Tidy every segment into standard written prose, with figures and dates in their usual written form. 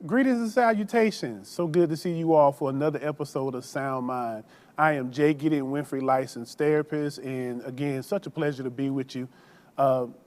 Greetings and salutations. So good to see you all for another episode of Sound Mind. I am Jay Gideon Winfrey, licensed therapist, and again, such a pleasure to be with you.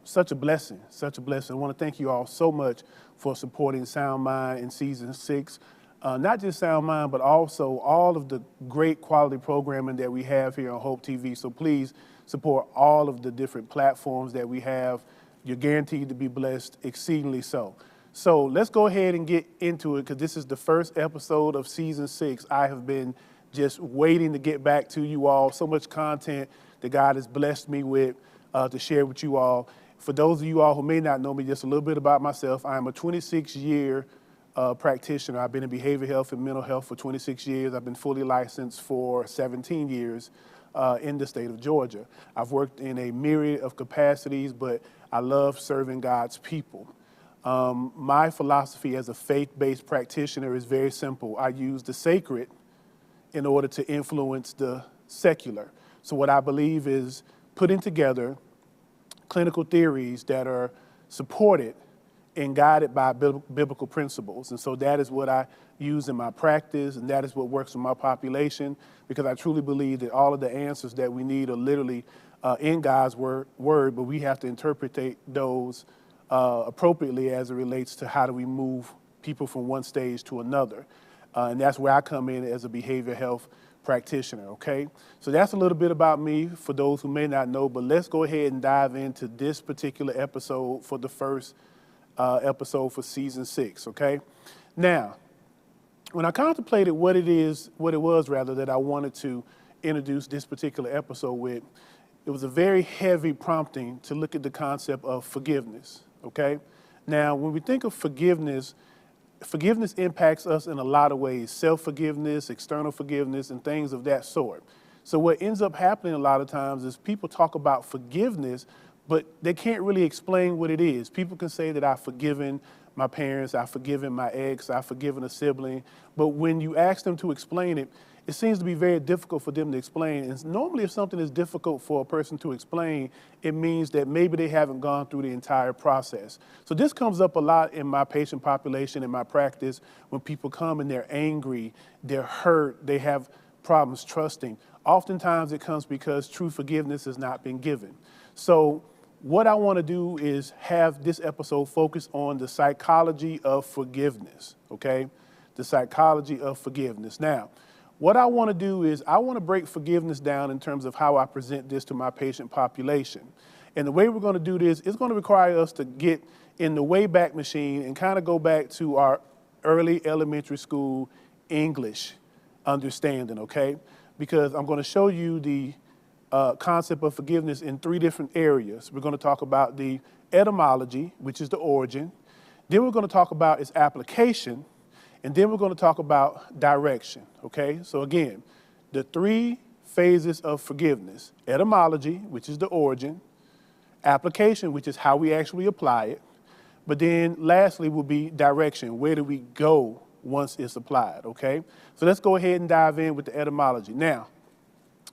Such a blessing, such a blessing. I want to thank you all so much for supporting Sound Mind in season 6. Not just Sound Mind, but also all of the great quality programming that we have here on Hope TV. So please support all of the different platforms that we have. You're guaranteed to be blessed, exceedingly so. So let's go ahead and get into it, because this is the first episode of season 6. I have been just waiting to get back to you all. So much content that God has blessed me with to share with you all. For those of you all who may not know me, just a little bit about myself. I'm a 26-year practitioner. I've been in behavioral health and mental health for 26 years. I've been fully licensed for 17 years in the state of Georgia. I've worked in a myriad of capacities, but I love serving God's people. My philosophy as a faith-based practitioner is very simple. I use the sacred in order to influence the secular. So what I believe is putting together clinical theories that are supported and guided by biblical principles. And so that is what I use in my practice, and that is what works with my population, because I truly believe that all of the answers that we need are literally in God's word, but we have to interpret those appropriately as it relates to how do we move people from one stage to another. And that's where I come in as a behavioral health practitioner, okay? So that's a little bit about me for those who may not know, but let's go ahead and dive into this particular episode for the first episode for season 6, okay? Now, when I contemplated what it was that I wanted to introduce this particular episode with, it was a very heavy prompting to look at the concept of forgiveness. Okay? Now, when we think of forgiveness impacts us in a lot of ways: self-forgiveness, external forgiveness, and things of that sort. So what ends up happening a lot of times is people talk about forgiveness, but they can't really explain what it is. People can say that I've forgiven my parents, I've forgiven my ex, I've forgiven a sibling, but when you ask them to explain it, it seems to be very difficult for them to explain. And normally if something is difficult for a person to explain, it means that maybe they haven't gone through the entire process. So this comes up a lot in my patient population, in my practice, when people come and they're angry, they're hurt, they have problems trusting. Oftentimes it comes because true forgiveness has not been given. So what I want to do is have this episode focus on the psychology of forgiveness, okay? The psychology of forgiveness. Now, what I want to do is I want to break forgiveness down in terms of how I present this to my patient population. And the way we're going to do this is going to require us to get in the Wayback Machine and kind of go back to our early elementary school English understanding, okay? Because I'm going to show you the concept of forgiveness in 3 different areas. We're going to talk about the etymology, which is the origin. Then we're going to talk about its application. And then we're going to talk about direction, okay? So again, the 3 phases of forgiveness: etymology, which is the origin; application, which is how we actually apply it; but then lastly will be direction. Where do we go once it's applied, okay? So let's go ahead and dive in with the etymology. Now,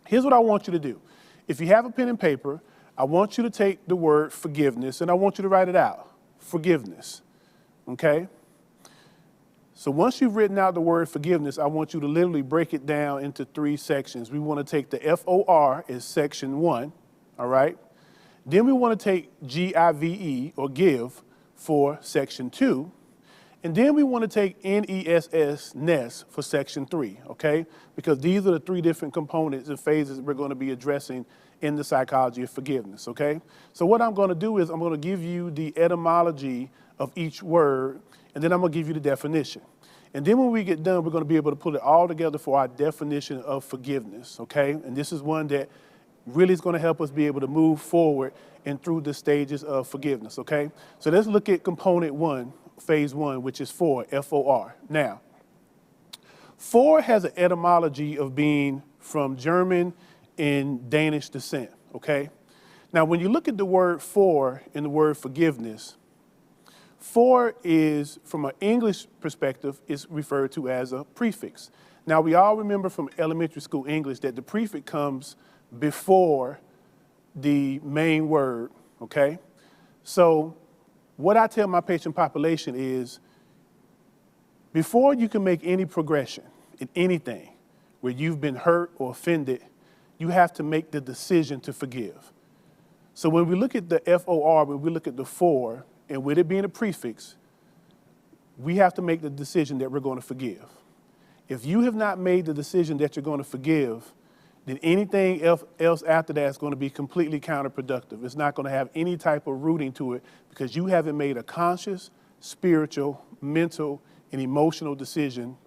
here's what I want you to do. If you have a pen and paper, I want you to take the word forgiveness and I want you to write it out. Forgiveness, okay? So once you've written out the word forgiveness, I want you to literally break it down into 3 sections. We want to take the F-O-R as section 1, all right? Then we want to take G-I-V-E, or give, for section 2. And then we want to take N-E-S-S, ness, for section 3, okay? Because these are the 3 different components and phases we're going to be addressing in the psychology of forgiveness, okay? So what I'm going to do is I'm going to give you the etymology of each word, and then I'm going to give you the definition. And then when we get done, we're going to be able to put it all together for our definition of forgiveness, okay? And this is one that really is going to help us be able to move forward and through the stages of forgiveness, okay? So let's look at component 1, phase 1, which is 4, F-O-R. Now, For has an etymology of being from German and Danish descent, okay? Now, when you look at the word for in the word forgiveness, for is, from an English perspective, is referred to as a prefix. Now, we all remember from elementary school English that the prefix comes before the main word, okay? So what I tell my patient population is, before you can make any progression in anything where you've been hurt or offended, you have to make the decision to forgive. So when we look at the FOR, when we look at the for, and with it being a prefix, we have to make the decision that we're going to forgive. If you have not made the decision that you're going to forgive, then anything else after that is going to be completely counterproductive. It's not going to have any type of rooting to it because you haven't made a conscious, spiritual, mental, and emotional decision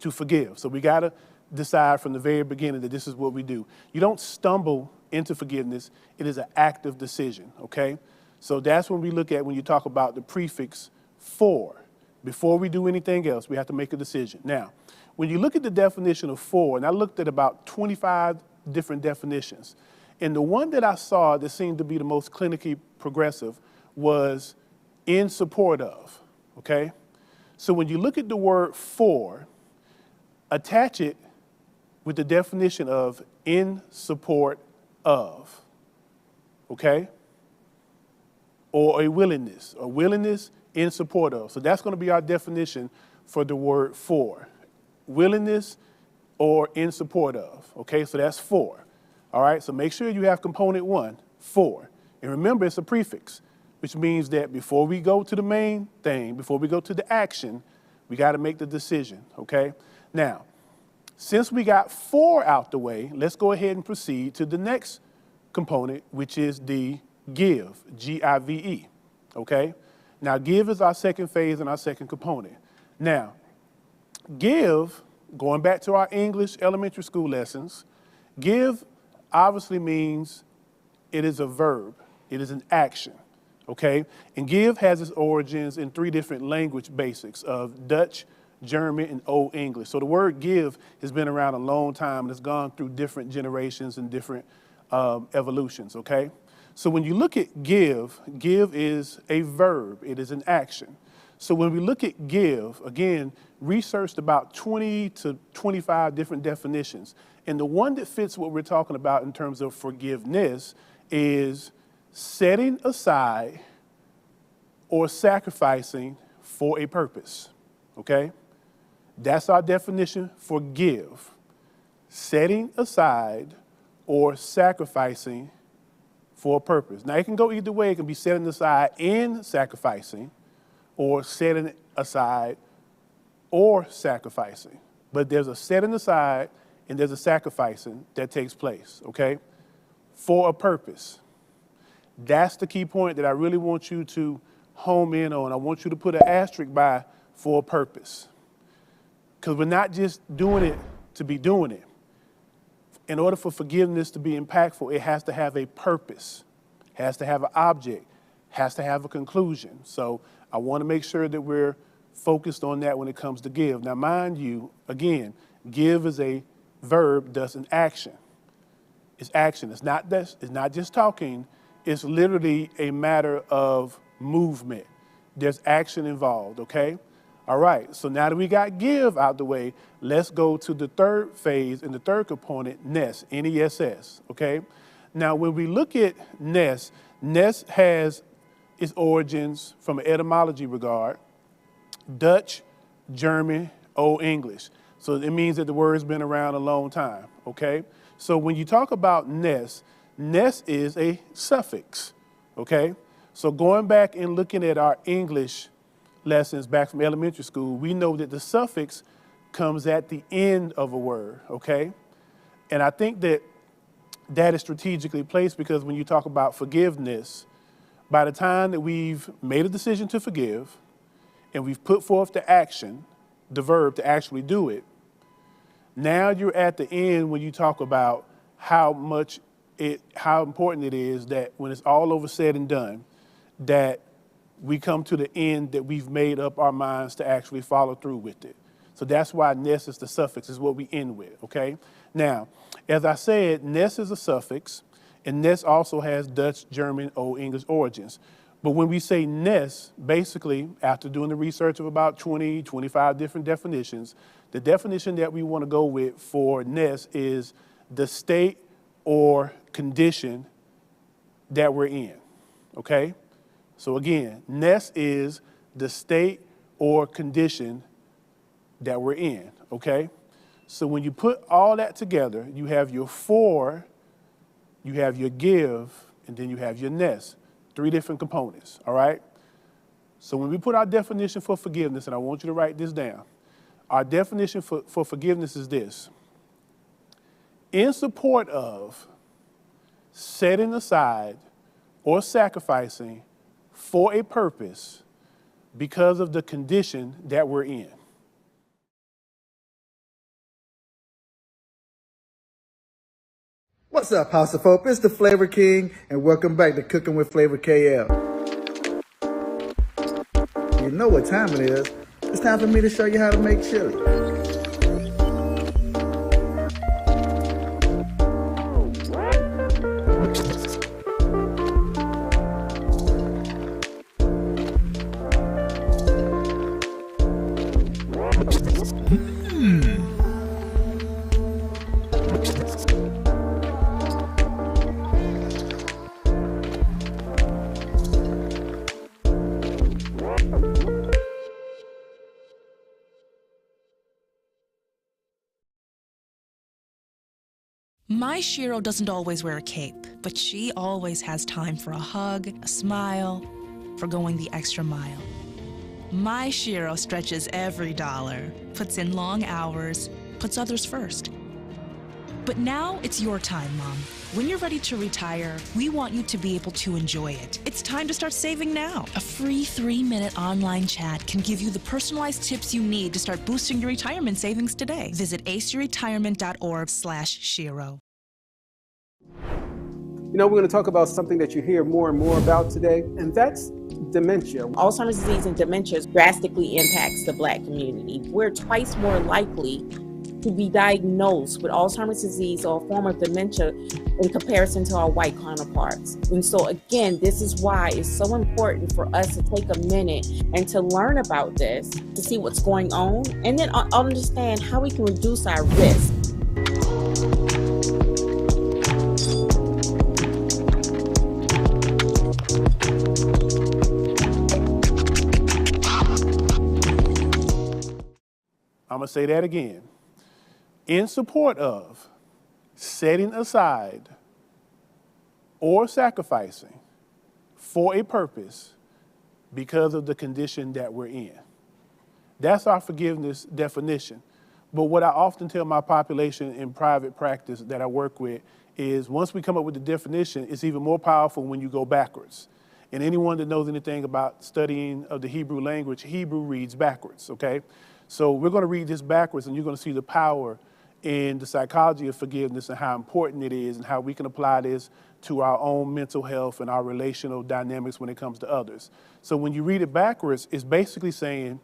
to forgive. So we got to decide from the very beginning that this is what we do. You don't stumble into forgiveness. It is an active decision, okay? So that's when we look at when you talk about the prefix for. Before we do anything else, we have to make a decision. Now, when you look at the definition of for, and I looked at about 25 different definitions, and the one that I saw that seemed to be the most clinically progressive was in support of, okay? So when you look at the word for, attach it with the definition of in support of, okay? Or a willingness in support of. So that's going to be our definition for the word for. Willingness or in support of, okay? So that's for, all right? So make sure you have component one, for. And remember, it's a prefix, which means that before we go to the main thing, before we go to the action, we got to make the decision, okay? Now, since we got for out the way, let's go ahead and proceed to the next component, which is the give, G-I-V-E, okay? Now, give is our second phase and our second component. Now, give, going back to our English elementary school lessons, give obviously means it is a verb. It is an action, okay? And give has its origins in three different language basics of Dutch, German, and Old English. So the word give has been around a long time and has gone through different generations and different evolutions, okay? So when you look at give is a verb. It is an action. So when we look at give, again, researched about 20 to 25 different definitions. And the one that fits what we're talking about in terms of forgiveness is setting aside or sacrificing for a purpose, okay? That's our definition for give. Setting aside or sacrificing for a purpose. Now, it can go either way. It can be setting aside and sacrificing, or setting aside or sacrificing. But there's a setting aside and there's a sacrificing that takes place, okay? For a purpose. That's the key point that I really want you to home in on. I want you to put an asterisk by for a purpose. Because we're not just doing it to be doing it. In order for forgiveness to be impactful, it has to have a purpose, has to have an object, has to have a conclusion. So I want to make sure that we're focused on that when it comes to give. Now, mind you, again, give is a verb, thus an action. It's action. It's not just talking. It's literally a matter of movement. There's action involved, okay? All right, so now that we got give out the way, let's go to the third phase and the third component, ness, N-E-S-S, okay? Now, when we look at ness has its origins from an etymology regard, Dutch, German, Old English. So it means that the word's been around a long time, okay? So when you talk about ness is a suffix, okay? So going back and looking at our English lessons back from elementary school, we know that the suffix comes at the end of a word, okay? And I think that is strategically placed because when you talk about forgiveness, by the time that we've made a decision to forgive and we've put forth the action, the verb to actually do it, now you're at the end when you talk about how important it is that when it's all over said and done, that we come to the end that we've made up our minds to actually follow through with it. So that's why ness is the suffix, is what we end with, okay? Now, as I said, ness is a suffix, and ness also has Dutch, German, Old English origins. But when we say ness, basically, after doing the research of about 20, 25 different definitions, the definition that we want to go with for ness is the state or condition that we're in, okay? So again, ness is the state or condition that we're in, okay? So when you put all that together, you have your for, you have your give, and then you have your ness. 3 different components, all right? So when we put our definition for forgiveness, and I want you to write this down, our definition for forgiveness is this: in support of setting aside or sacrificing for a purpose because of the condition that we're in. What's up, House of Hope? It's the Flavor King, and welcome back to Cooking with Flavor KL. You know what time it is. It's time for me to show you how to make chili. My Shiro doesn't always wear a cape, but she always has time for a hug, a smile, for going the extra mile. My Shiro stretches every dollar, puts in long hours, puts others first. But now it's your time, Mom. When you're ready to retire, we want you to be able to enjoy it. It's time to start saving now. A free 3-minute online chat can give you the personalized tips you need to start boosting your retirement savings today. Visit aceyourretirement.org/Shiro. You know, we're going to talk about something that you hear more and more about today, and that's dementia. Alzheimer's disease and dementia drastically impacts the Black community. We're twice more likely to be diagnosed with Alzheimer's disease or a form of dementia in comparison to our white counterparts. And so again, this is why it's so important for us to take a minute and to learn about this, to see what's going on, and then understand how we can reduce our risk. I'm going to say that again. In support of setting aside or sacrificing for a purpose because of the condition that we're in. That's our forgiveness definition. But what I often tell my population in private practice that I work with is once we come up with the definition, it's even more powerful when you go backwards. And anyone that knows anything about studying of the Hebrew language, Hebrew reads backwards, okay? So we're going to read this backwards, and you're going to see the power in the psychology of forgiveness and how important it is and how we can apply this to our own mental health and our relational dynamics when it comes to others. So when you read it backwards, it's basically saying,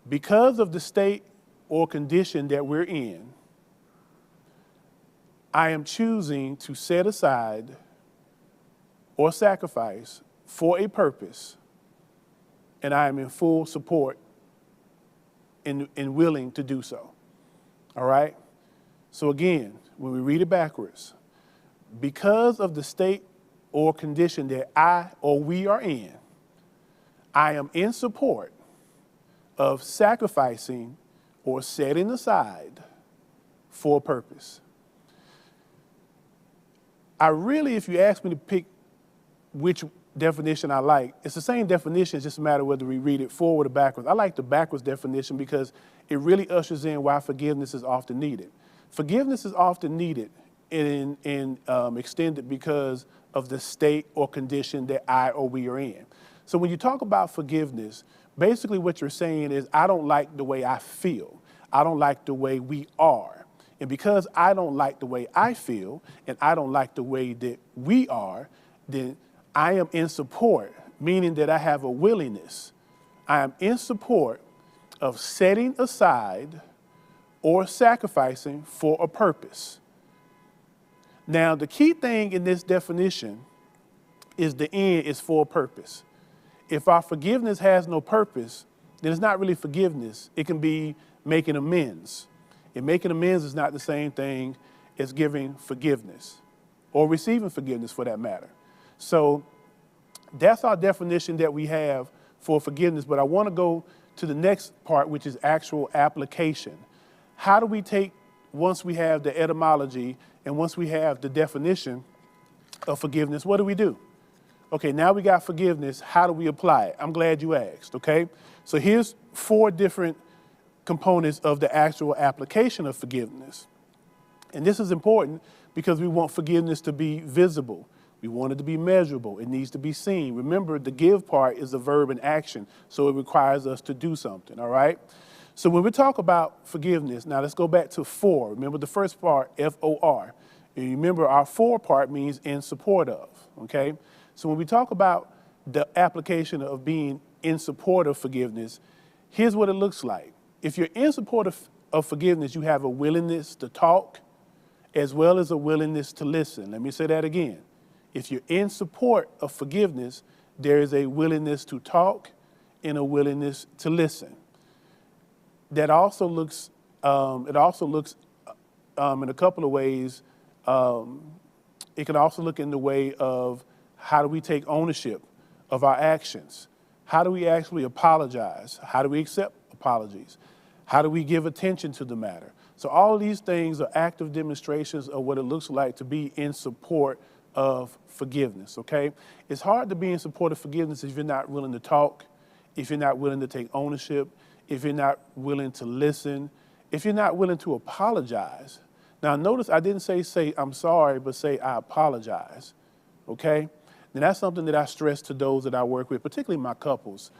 because of the state or condition that we're in, I am choosing to set aside or sacrifice for a purpose, and I am in full support and willing to do so. All right? So again, when we read it backwards, because of the state or condition that I or we are in, I am in support of sacrificing or setting aside for a purpose. I really, if you ask me to pick which definition I like, it's the same definition, it's just a matter of whether we read it forward or backwards. I like the backwards definition because it really ushers in why forgiveness is often needed. Forgiveness is often needed and extended because of the state or condition that I or we are in. So when you talk about forgiveness, basically what you're saying is, I don't like the way I feel. I don't like the way we are. And because I don't like the way I feel and I don't like the way that we are, then I am in support, meaning that I have a willingness. I am in support of setting aside or sacrificing for a purpose. Now, the key thing in this definition is the end is for a purpose. If our forgiveness has no purpose, then it's not really forgiveness. It can be making amends. And making amends is not the same thing as giving forgiveness or receiving forgiveness for that matter. So that's our definition that we have for forgiveness. But I want to go to the next part, which is actual application. How do we take, once we have the etymology and once we have the definition of forgiveness, what do? Okay, now we got forgiveness. How do we apply it? I'm glad you asked, okay? So here's 4 different components of the actual application of forgiveness. And this is important because we want forgiveness to be visible. We want it to be measurable. It needs to be seen. Remember, the give part is a verb in action, so it requires us to do something, all right? So when we talk about forgiveness, now let's go back to for. Remember the first part, F-O-R. And remember our for part means in support of, okay? So when we talk about the application of being in support of forgiveness, here's what it looks like. If you're in support of forgiveness, you have a willingness to talk as well as a willingness to listen. Let me say that again. If you're in support of forgiveness, there is a willingness to talk and a willingness to listen. That also looks, in a couple of ways. It can also look in the way of how do we take ownership of our actions? How do we actually apologize? How do we accept apologies? How do we give attention to the matter? So all of these things are active demonstrations of what it looks like to be in support of forgiveness, okay? It's hard to be in support of forgiveness if you're not willing to talk, if you're not willing to take ownership, if you're not willing to listen, if you're not willing to apologize. Now notice I didn't say I'm sorry, but say I apologize, okay? And that's something that I stress to those that I work with, particularly my couples.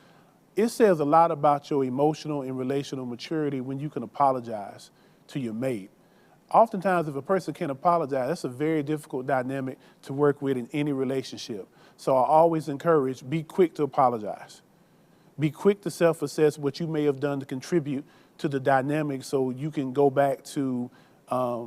It says a lot about your emotional and relational maturity when you can apologize to your mate. Oftentimes, if a person can't apologize, that's a very difficult dynamic to work with in any relationship. So I always encourage, be quick to apologize. Be quick to self-assess what you may have done to contribute to the dynamic so you can go back to the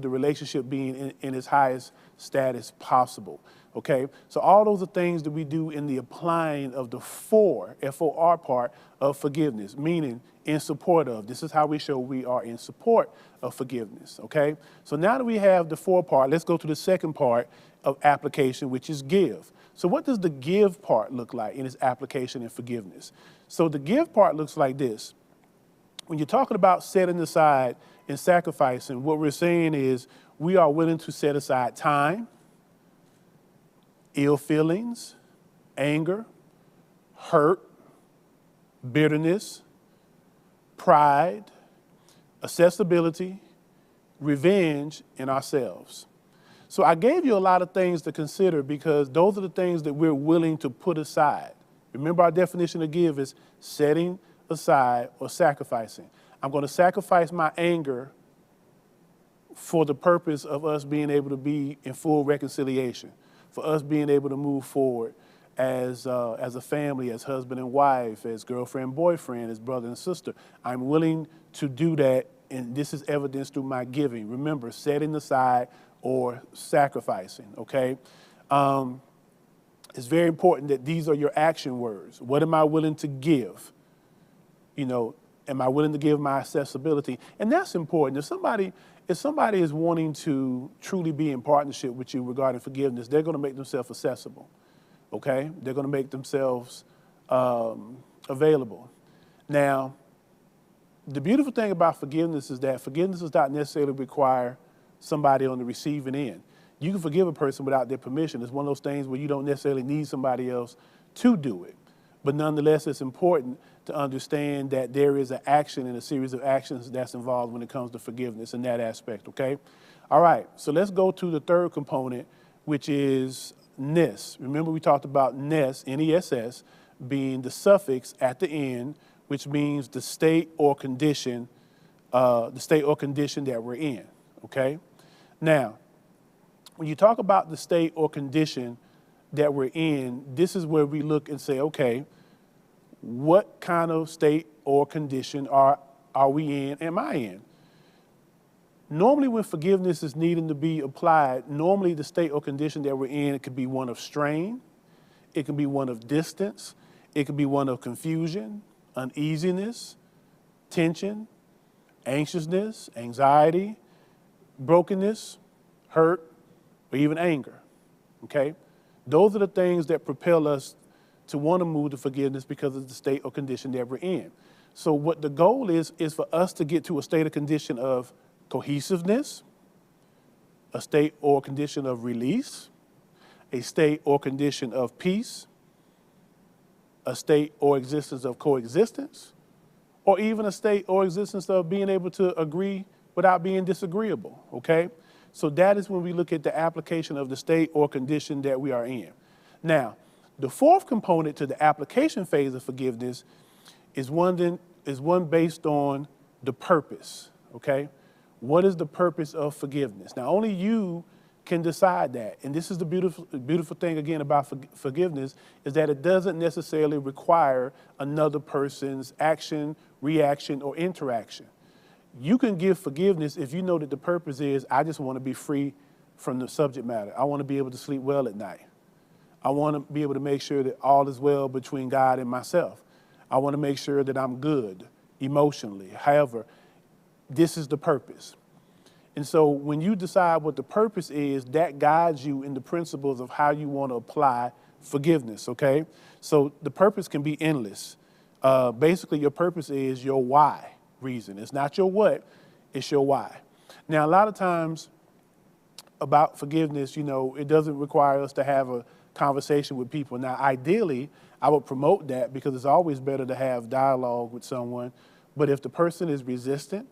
relationship being in its highest status possible, okay? So all those are things that we do in the applying of the for, F-O-R part of forgiveness, meaning in support of. This is how we show we are in support of forgiveness, okay? So now that we have the for part, let's go to the second part of application, which is give. So what does the give part look like in its application and forgiveness? So the give part looks like this. When you're talking about setting aside and sacrificing, what we're saying is we are willing to set aside time, ill feelings, anger, hurt, bitterness, pride, accessibility, revenge in ourselves. So I gave you a lot of things to consider because those are the things that we're willing to put aside. Remember our definition of give is setting aside or sacrificing. I'm going to sacrifice my anger for the purpose of us being able to be in full reconciliation, for us being able to move forward as a family, as husband and wife, as girlfriend, boyfriend, as brother and sister. I'm willing to do that, and this is evidenced through my giving. Remember, setting aside or sacrificing, okay? It's very important that these are your action words. What am I willing to give? You know, am I willing to give my accessibility? And that's important. If somebody is wanting to truly be in partnership with you regarding forgiveness, they're going to make themselves accessible, okay? They're going to make themselves available. Now, the beautiful thing about forgiveness is that forgiveness does not necessarily require somebody on the receiving end. You can forgive a person without their permission. It's one of those things where you don't necessarily need somebody else to do it. But nonetheless, it's important to understand that there is an action and a series of actions that's involved when it comes to forgiveness in that aspect, okay? All right, so let's go to the third component, which is ness. Remember we talked about ness, N-E-S-S, being the suffix at the end, which means the state or condition that we're in, okay? Now, when you talk about the state or condition that we're in, this is where we look and say, okay, what kind of state or condition are we in, am I in? Normally when forgiveness is needing to be applied, normally the state or condition that we're in, it could be one of strain, it can be one of distance, it could be one of confusion, uneasiness, tension, anxiousness, anxiety, brokenness, hurt, or even anger, okay? Those are the things that propel us to want to move to forgiveness because of the state or condition that we're in. So what the goal is for us to get to a state or condition of cohesiveness, a state or condition of release, a state or condition of peace, a state or existence of coexistence, or even a state or existence of being able to agree without being disagreeable, okay? So that is when we look at the application of the state or condition that we are in. Now, the fourth component to the application phase of forgiveness is one based on the purpose, okay? What is the purpose of forgiveness? Now, only you can decide that. And this is the beautiful thing, again, about forgiveness, is that it doesn't necessarily require another person's action, reaction, or interaction. You can give forgiveness if you know that the purpose is, I just want to be free from the subject matter. I want to be able to sleep well at night. I want to be able to make sure that all is well between God and myself. I want to make sure that I'm good emotionally. However, this is the purpose. And so when you decide what the purpose is, that guides you in the principles of how you want to apply forgiveness, okay? So the purpose can be endless. Basically, your purpose is your why reason. It's not your what, it's your why. Now, a lot of times about forgiveness, you know, it doesn't require us to have a conversation with people. Now, ideally, I would promote that because it's always better to have dialogue with someone. But if the person is resistant,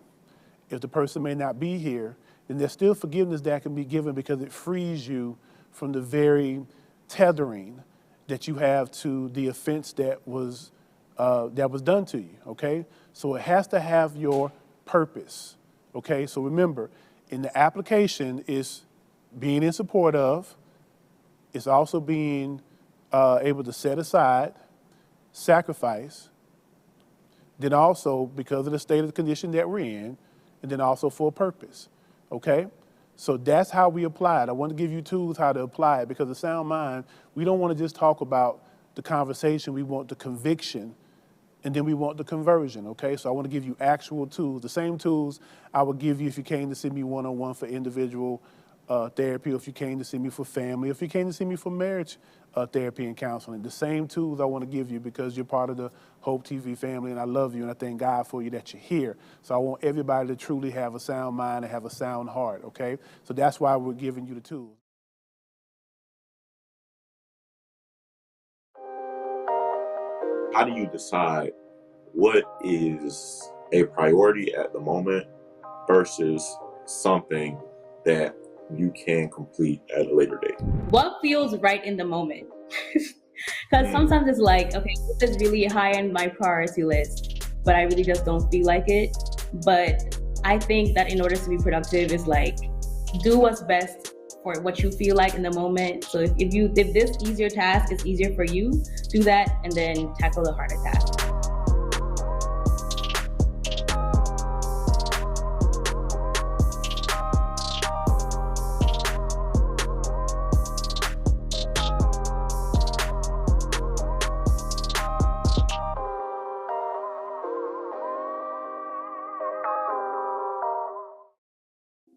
if the person may not be here, then there's still forgiveness that can be given because it frees you from the very tethering that you have to the offense that was done to you, okay? So it has to have your purpose, okay? So remember, in the application is being in support of, it's also being able to set aside, sacrifice, then also because of the state of the condition that we're in, and then also for a purpose, okay? So that's how we apply it. I want to give you tools how to apply it because the sound mind, we don't want to just talk about the conversation, we want the conviction, and then we want the conversion, okay? So I want to give you actual tools, the same tools I would give you if you came to see me one-on-one for individual therapy, or if you came to see me for family, if you came to see me for marriage therapy and counseling. The same tools I want to give you because you're part of the Hope TV family, and I love you, and I thank God for you that you're here. So I want everybody to truly have a sound mind and have a sound heart, okay? So that's why we're giving you the tools. How do you decide what is a priority at the moment versus something that you can complete at a later date? What feels right in the moment? Because sometimes it's like, okay, this is really high on my priority list, but I really just don't feel like it. But I think that in order to be productive is like, do what's best for what you feel like in the moment. So if this easier task is easier for you, do that and then tackle the harder task.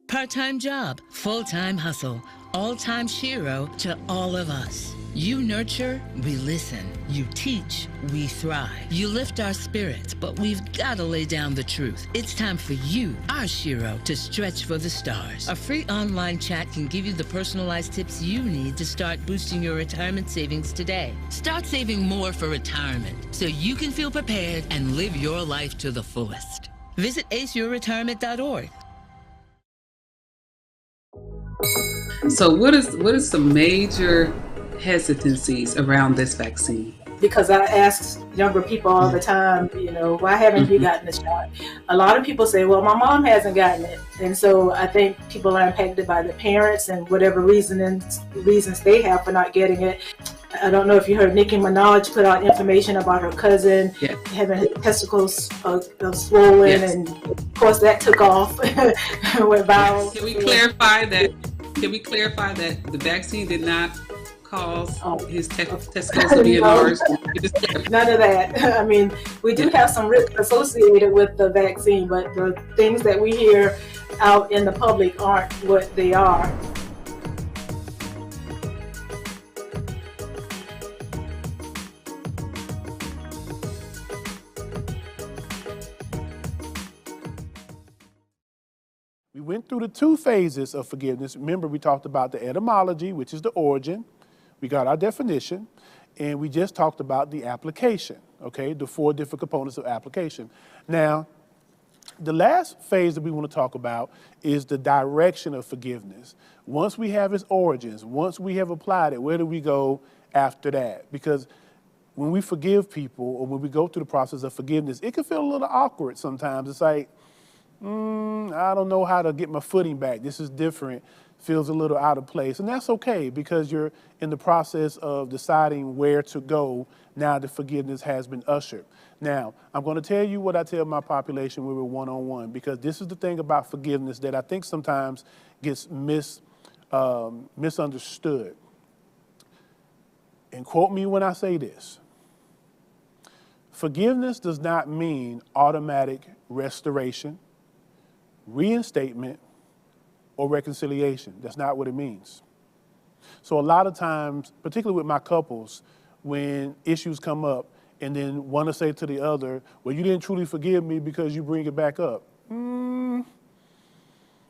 Part-time job, full-time hustle, all-time Shiro to all of us. You nurture, we listen. You teach, we thrive. You lift our spirits, but we've got to lay down the truth. It's time for you, our Shiro, to stretch for the stars. A free online chat can give you the personalized tips you need to start boosting your retirement savings today. Start saving more for retirement so you can feel prepared and live your life to the fullest. Visit aceyourretirement.org. So what is some major hesitancies around this vaccine? Because I ask younger people all the time, you know, why haven't you gotten the shot? A lot of people say, well, my mom hasn't gotten it. And so I think people are impacted by the parents and whatever reasons they have for not getting it. I don't know if you heard Nicki Minaj put out information about her cousin Yeah. having her testicles swollen, Yes. and of course that took off, went viral. Can we clarify that? Can we clarify that the vaccine did not cause his testicles to be enlarged? None of that. I mean, we do have some risk associated with the vaccine, but the things that we hear out in the public aren't what they are. We went through the 2 phases of forgiveness. Remember, we talked about the etymology, which is the origin. We got our definition, and we just talked about the application, okay? The 4 different components of application. Now, the last phase that we want to talk about is the direction of forgiveness. Once we have its origins, once we have applied it, where do we go after that? Because when we forgive people, or when we go through the process of forgiveness, it can feel a little awkward sometimes. It's like, I don't know how to get my footing back. This is different, feels a little out of place. And that's okay, because you're in the process of deciding where to go now that forgiveness has been ushered. Now, I'm going to tell you what I tell my population when we're one-on-one, because this is the thing about forgiveness that I think sometimes gets misunderstood. And quote me when I say this. Forgiveness does not mean automatic restoration, reinstatement, or reconciliation. That's not what it means. So a lot of times, particularly with my couples, when issues come up and then one will say to the other, well, you didn't truly forgive me because you bring it back up.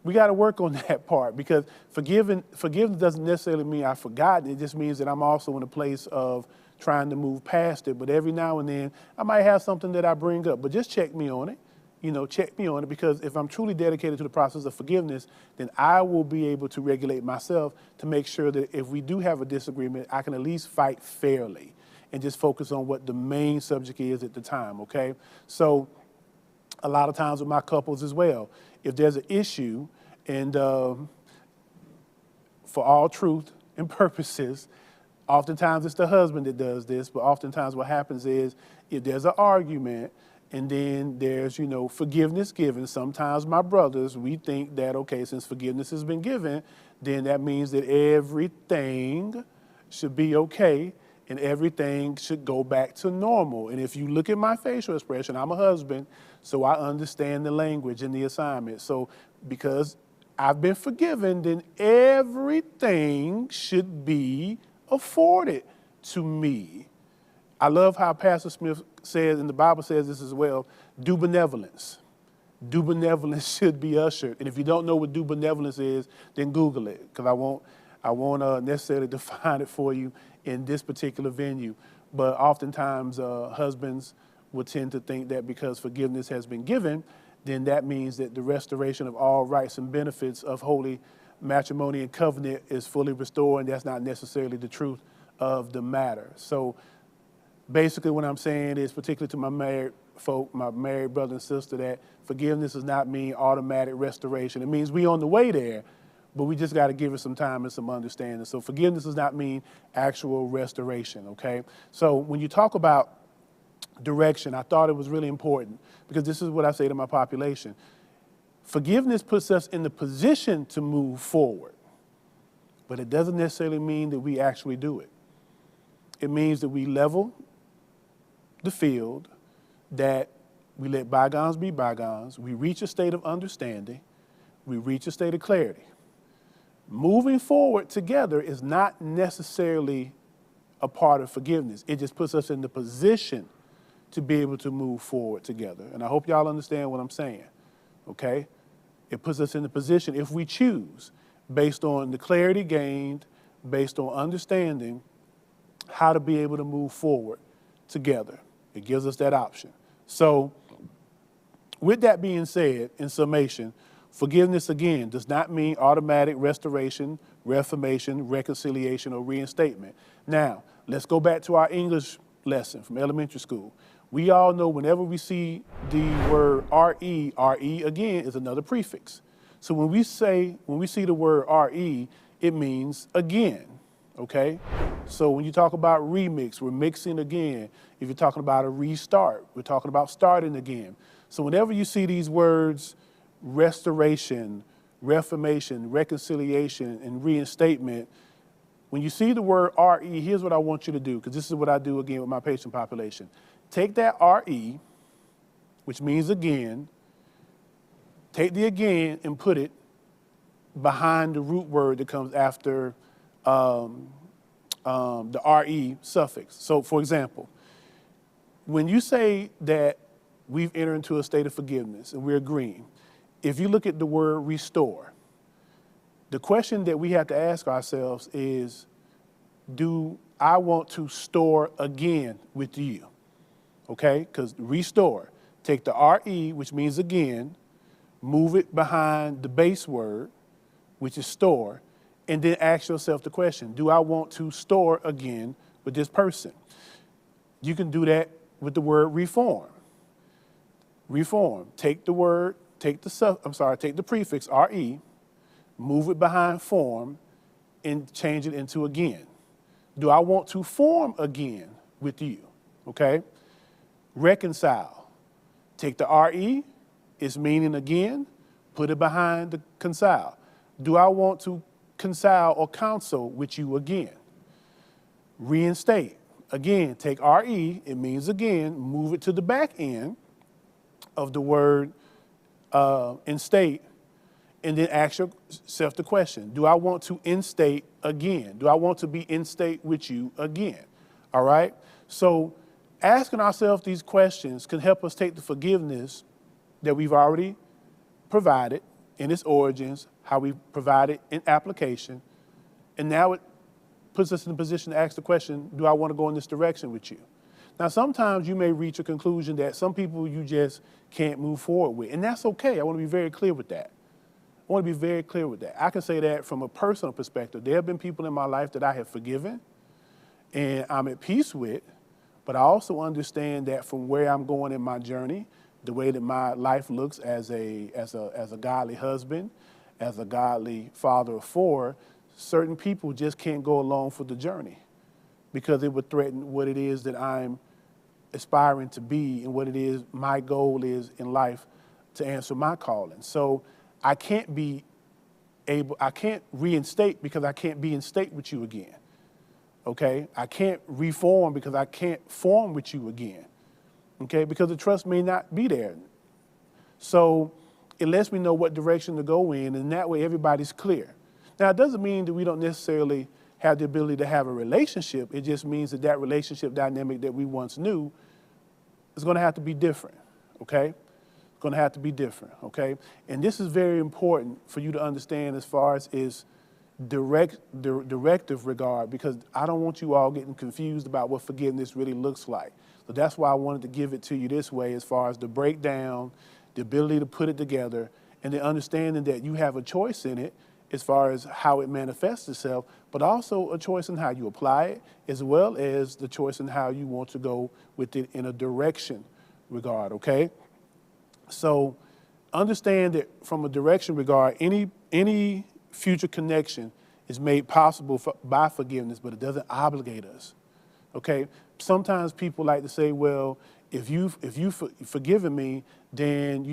We got to work on that part, because forgiveness doesn't necessarily mean I've forgotten. It just means that I'm also in a place of trying to move past it. But every now and then, I might have something that I bring up, but just check me on it. Check me on it, because if I'm truly dedicated to the process of forgiveness, then I will be able to regulate myself to make sure that if we do have a disagreement, I can at least fight fairly and just focus on what the main subject is at the time, okay? So a lot of times with my couples as well, if there's an issue, and for all truth and purposes, oftentimes it's the husband that does this, but oftentimes what happens is if there's an argument, and then there's, forgiveness given. Sometimes my brothers, we think that, okay, since forgiveness has been given, then that means that everything should be okay and everything should go back to normal. And if you look at my facial expression, I'm a husband, so I understand the language and the assignment. So because I've been forgiven, then everything should be afforded to me. I love how Pastor Smith says, and the Bible says this as well, do benevolence. Do benevolence should be ushered. And if you don't know what do benevolence is, then Google it, because I won't necessarily define it for you in this particular venue. But oftentimes husbands will tend to think that because forgiveness has been given, then that means that the restoration of all rights and benefits of holy matrimony and covenant is fully restored, and that's not necessarily the truth of the matter. So basically what I'm saying is, particularly to my married folk, my married brother and sister, that forgiveness does not mean automatic restoration. It means we on the way there, but we just got to give it some time and some understanding. So forgiveness does not mean actual restoration, okay? So when you talk about direction, I thought it was really important, because this is what I say to my population. Forgiveness puts us in the position to move forward, but it doesn't necessarily mean that we actually do it. It means that we level the field, that we let bygones be bygones, we reach a state of understanding, we reach a state of clarity. Moving forward together is not necessarily a part of forgiveness. It just puts us in the position to be able to move forward together. And I hope y'all understand what I'm saying, okay? It puts us in the position, if we choose, based on the clarity gained, based on understanding how to be able to move forward together. It gives us that option. So with that being said, in summation, forgiveness, again, does not mean automatic restoration, reformation, reconciliation, or reinstatement. Now, let's go back to our English lesson from elementary school. We all know whenever we see the word RE, RE again is another prefix. So when we see the word RE, it means again, okay? So when you talk about remix, we're mixing again. If you're talking about a restart, we're talking about starting again. So whenever you see these words, restoration, reformation, reconciliation, and reinstatement, when you see the word RE, here's what I want you to do, because this is what I do again with my patient population. Take that RE, which means again, take the again and put it behind the root word that comes after the RE suffix. So for example, when you say that we've entered into a state of forgiveness and we're agreeing, if you look at the word restore, the question that we have to ask ourselves is, do I want to store again with you? Okay, because restore, take the RE, which means again, move it behind the base word, which is store, and then ask yourself the question, do I want to store again with this person? You can do that with the word reform. Reform, take the word, take the prefix RE, move it behind form, and change it into again. Do I want to form again with you? Okay? Reconcile. Take the RE, its meaning again, put it behind the concile. Do I want to concile or counsel with you again? Reinstate. Again, take RE, it means again, move it to the back end of the word instate, and then ask yourself the question, do I want to instate again? Do I want to be in state with you again? All right? So asking ourselves these questions can help us take the forgiveness that we've already provided in its origins, how we provide it in application, and now it puts us in a position to ask the question, do I want to go in this direction with you? Now, sometimes you may reach a conclusion that some people you just can't move forward with, and that's okay. I want to be very clear with that. I want to be very clear with that. I can say that from a personal perspective. There have been people in my life that I have forgiven and I'm at peace with, but I also understand that from where I'm going in my journey, the way that my life looks as a godly husband, as a godly father of four, certain people just can't go along for the journey because it would threaten what it is that I'm aspiring to be and what it is my goal is in life to answer my calling. So I can't reinstate because I can't be in state with you again. Okay? I can't reform because I can't form with you again. Okay? Because the trust may not be there. So it lets me know what direction to go in, and that way everybody's clear. Now, it doesn't mean that we don't necessarily have the ability to have a relationship. It just means that that relationship dynamic that we once knew is going to have to be different. Okay? Going to have to be different, okay? And this is very important for you to understand as far as is directive regard, because I don't want you all getting confused about what forgiveness really looks like. So that's why I wanted to give it to you this way as far as the breakdown, the ability to put it together, and the understanding that you have a choice in it as far as how it manifests itself, but also a choice in how you apply it, as well as the choice in how you want to go with it in a direction regard, okay? So understand that from a direction regard, any future connection is made possible by forgiveness, but it doesn't obligate us, okay? Sometimes people like to say, well, if you've forgiven me, then,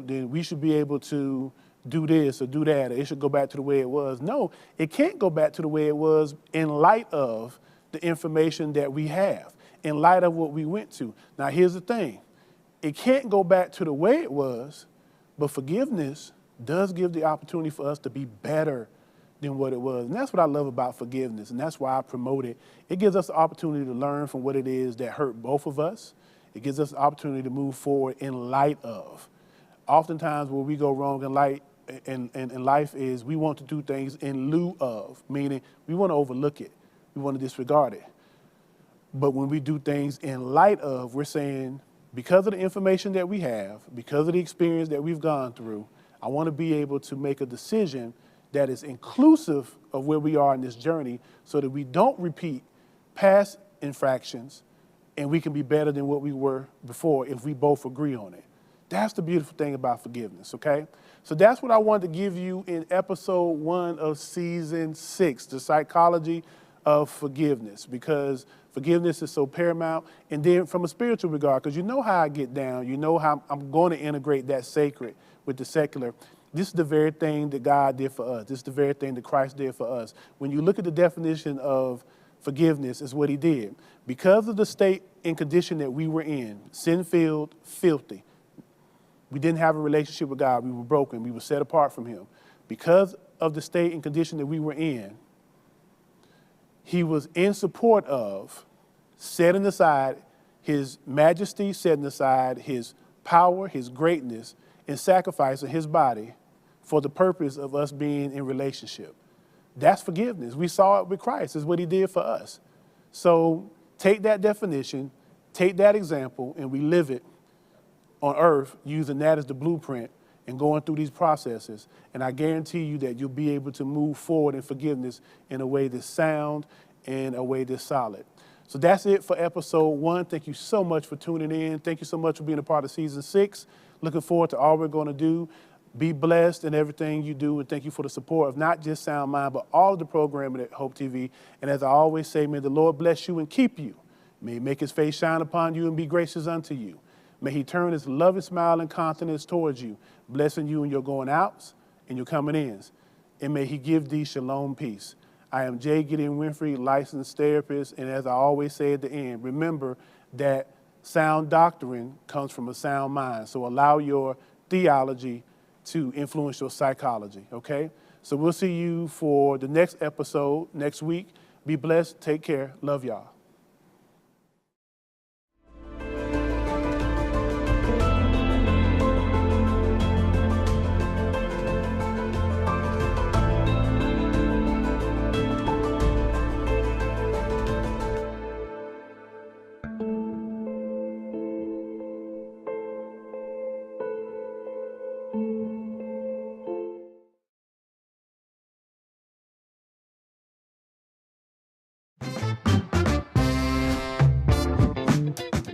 then we should be able to do this or do that, or it should go back to the way it was. No, it can't go back to the way it was in light of the information that we have, in light of what we went to. Now, here's the thing. It can't go back to the way it was, but forgiveness does give the opportunity for us to be better than what it was. And that's what I love about forgiveness, and that's why I promote it. It gives us the opportunity to learn from what it is that hurt both of us. It gives us the opportunity to move forward in light of. Oftentimes where we go wrong in life is we want to do things in lieu of, meaning we want to overlook it. We want to disregard it. But when we do things in light of, we're saying, because of the information that we have, because of the experience that we've gone through, I want to be able to make a decision that is inclusive of where we are in this journey so that we don't repeat past infractions and we can be better than what we were before if we both agree on it. That's the beautiful thing about forgiveness, okay? So that's what I wanted to give you in episode 1 of season 6, the psychology of forgiveness, because forgiveness is so paramount. And then from a spiritual regard, because you know how I get down, you know how I'm going to integrate that sacred with the secular. This is the very thing that God did for us. This is the very thing that Christ did for us. When you look at the definition of forgiveness, is what he did. Because of the state and condition that we were in, sin-filled, filthy, we didn't have a relationship with God. We were broken. We were set apart from him. Because of the state and condition that we were in, he was in support of setting aside his majesty, setting aside his power, his greatness, and sacrificing his body for the purpose of us being in relationship. That's forgiveness. We saw it with Christ, is what he did for us. So take that definition, take that example, and we live it on earth using that as the blueprint and going through these processes. And I guarantee you that you'll be able to move forward in forgiveness in a way that's sound and a way that's solid. So that's it for episode 1. Thank you so much for tuning in. Thank you so much for being a part of season 6. Looking forward to all we're going to do. Be blessed in everything you do, and thank you for the support of not just Sound Mind, but all of the programming at Hope TV. And as I always say, may the Lord bless you and keep you. May he make his face shine upon you and be gracious unto you. May he turn his loving smile and countenance towards you, blessing you in your going outs and your coming ins. And may he give thee shalom peace. I am J. Gideon Winfrey, licensed therapist. And as I always say at the end, remember that sound doctrine comes from a sound mind. So allow your theology to influence your psychology, okay? So we'll see you for the next episode next week. Be blessed. Take care. Love y'all.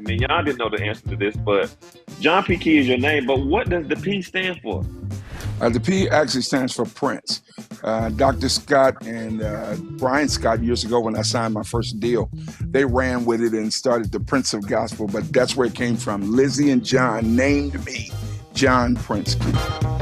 Y'all didn't know the answer to this, but John P. Key is your name, but what does the P stand for? The P actually stands for Prince. Dr. Scott and Brian Scott, years ago when I signed my first deal, they ran with it and started the Prince of Gospel, but that's where it came from. Lizzie and John named me John Prince Key.